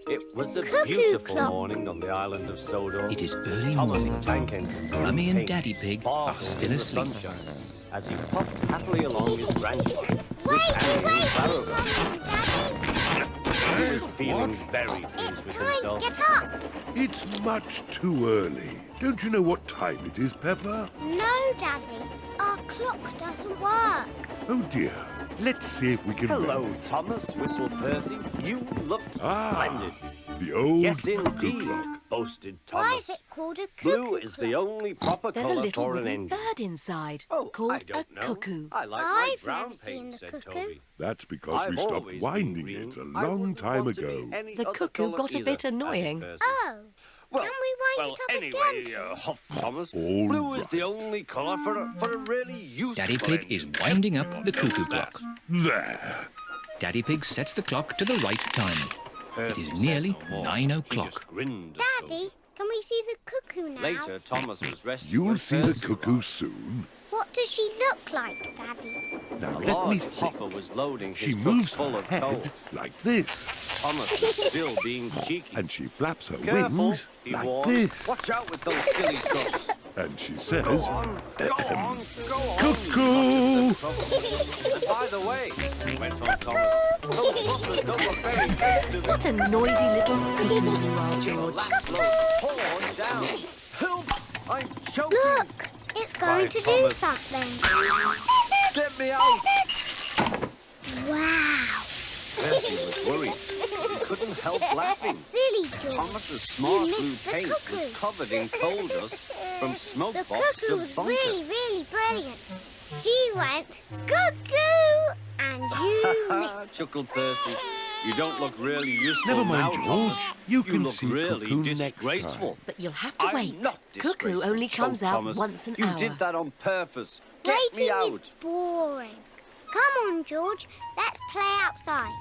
It was a Cuckoo beautiful clock. morning on the island of Sodor. It is early Thomas the morning. Tank Engine Mummy and Daddy Pig are still in the asleep. sunshine as he puffed happily along his branch line with Wait, Annie and wait, Clarabel. He was feeling What? very pleased It's with time to himself. get up. It's much too early. Don't you know what time it is, Peppa? No, Daddy. Our clock doesn't work. Oh dear. Let's see if we can Hello, mend it. Thomas, whistled Percy. You look splendid. The old Yes, cuckoo indeed, clock. boasted Why Thomas. is it called a cuckoo Blue is the clock? only proper There's a colour little for an wooden engine. bird inside Oh, I called a don't know. cuckoo. I like my I've brown never seen paint, the said cuckoo. Toby. That's because I've we stopped always been winding green. it a I long wouldn't time want to be ago. any The other cuckoo colour got a either, bit annoying. added Percy. Oh, Well, can we wind it up anyway, again, please? huffed Thomas. All Blue is right. the only colour for a really useful Daddy Pig is engine. winding up the cuckoo clock. There. Daddy Pig sets the clock to the right time. It Percy is said nearly no more. 9 He o'clock. just grinned at Daddy, Toby. can we see the cuckoo now? Later, Thomas was resting You'll when see the Percy cuckoo arrived. soon. What does she look like, Daddy? Now A let me large think. hopper was loading She his truck moves full her of coal. head like this, Thomas was still being cheeky. and she flaps her Careful, wings he like warned. this. Watch out with those silly trucks. And she Go says, on, go on, go on. Cuckoo! And by the way, went on Thomas, those buffers don't look very safe to What a noisy little cuckoo you are, the George. last load. Pause down. Help! I'm choking. Look, it's going Cried to do Thomas. something. Get me out. Wow. Percy was worried. He couldn't help laughing. Silly George. Thomas's smart You blue missed the paint cuckoo. was covered in coal dust from smoke The box cuckoo to was bunker. really brilliant. She went, cuckoo, and you missed. Chuckled Percy. You don't look really useful Never mind, now, George. Thomas. You can look see really Cuckoo next disgraceful. time. But you'll have to I'm wait. not Cuckoo disgraceful, only comes choked out Thomas. once an You hour. did that on purpose. Get me Waiting out. is boring. Come on, George. Let's play outside.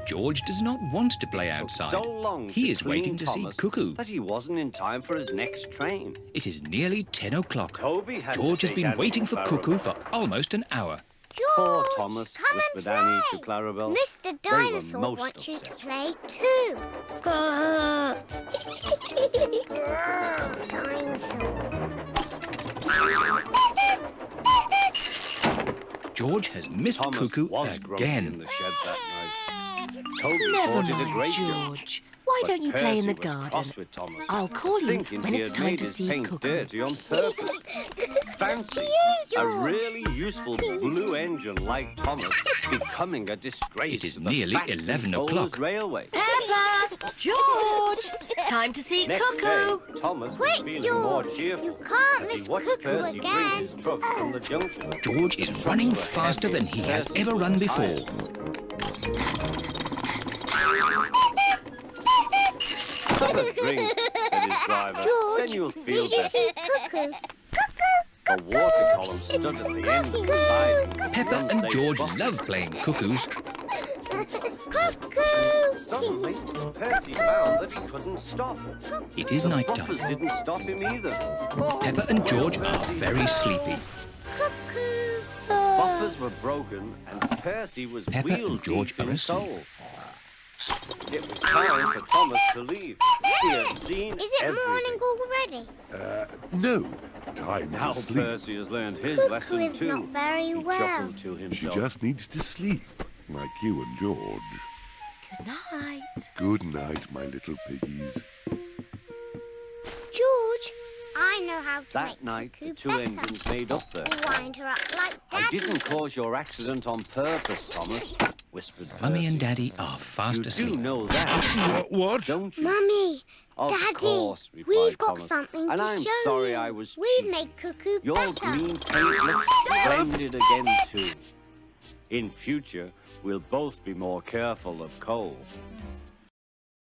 George does not want to play Took outside. so long He to is clean waiting to see Thomas Cuckoo. that he wasn't in time for his next train. It is nearly 10 o'clock. Toby had George to has take been Annie waiting to for Clarabel. Cuckoo for almost an hour. George, Poor Thomas, come whispered and Annie play. to Clarabel. Mr. They were Dinosaur most wants you to upset. play too. Grrr. Dinosaur. George has missed Thomas Cuckoo was grumpy in again. the shed that night. Toby Never thought it a mind, great job. George. Why But don't you play in the Percy was garden? cross with Thomas, I'll call you thinking when he it's had time made to his see paint Cuckoo. dirty on purpose. Fancy a George. really useful blue engine like Thomas becoming a disgrace. It is to the nearly fat 11 controllers o'clock. Railway. Peppa! George! Time to see Next Cuckoo! day, Thomas was Quick, feeling more George. cheerful You can't as he miss watched Cuckoo Percy bring again. his truck from the junction. George is running faster than he has ever run before. Have a drink, said his driver. George, Then you'll feel did you better. see Cuckoo? A water column stood at the end of the siding. Peppa and George love playing cuckoos. Cuckoo! Suddenly, Percy found that he couldn't stop. It is The night buffers time. didn't stop him either. Oh, Peppa and George are very sleepy. Cuckoo! buffers were broken and Percy was Peppa wheel and George deep in are asleep. coal. It was time for Thomas to leave. He had seen Is it morning everything. already? No. Time Now to sleep. Percy has learned his Cuckoo lesson is too. not very He well. chuckled to She himself. just needs to sleep, like you and George. Good night. Good night, my little piggies. George, I know how to That make night, Cuckoo the two better. engines made up there. Wind her up like Daddy. I didn't cause your accident on purpose, Thomas, whispered Percy. Mummy and Daddy are fast You do asleep. know that, What? don't you? Mummy, Of Daddy, course, replied we've got Thomas. something And to I'm show sorry you. I was We've cheap. made Cuckoo Your better. green paint looks splendid again, too. In future, we'll both be more careful of coal.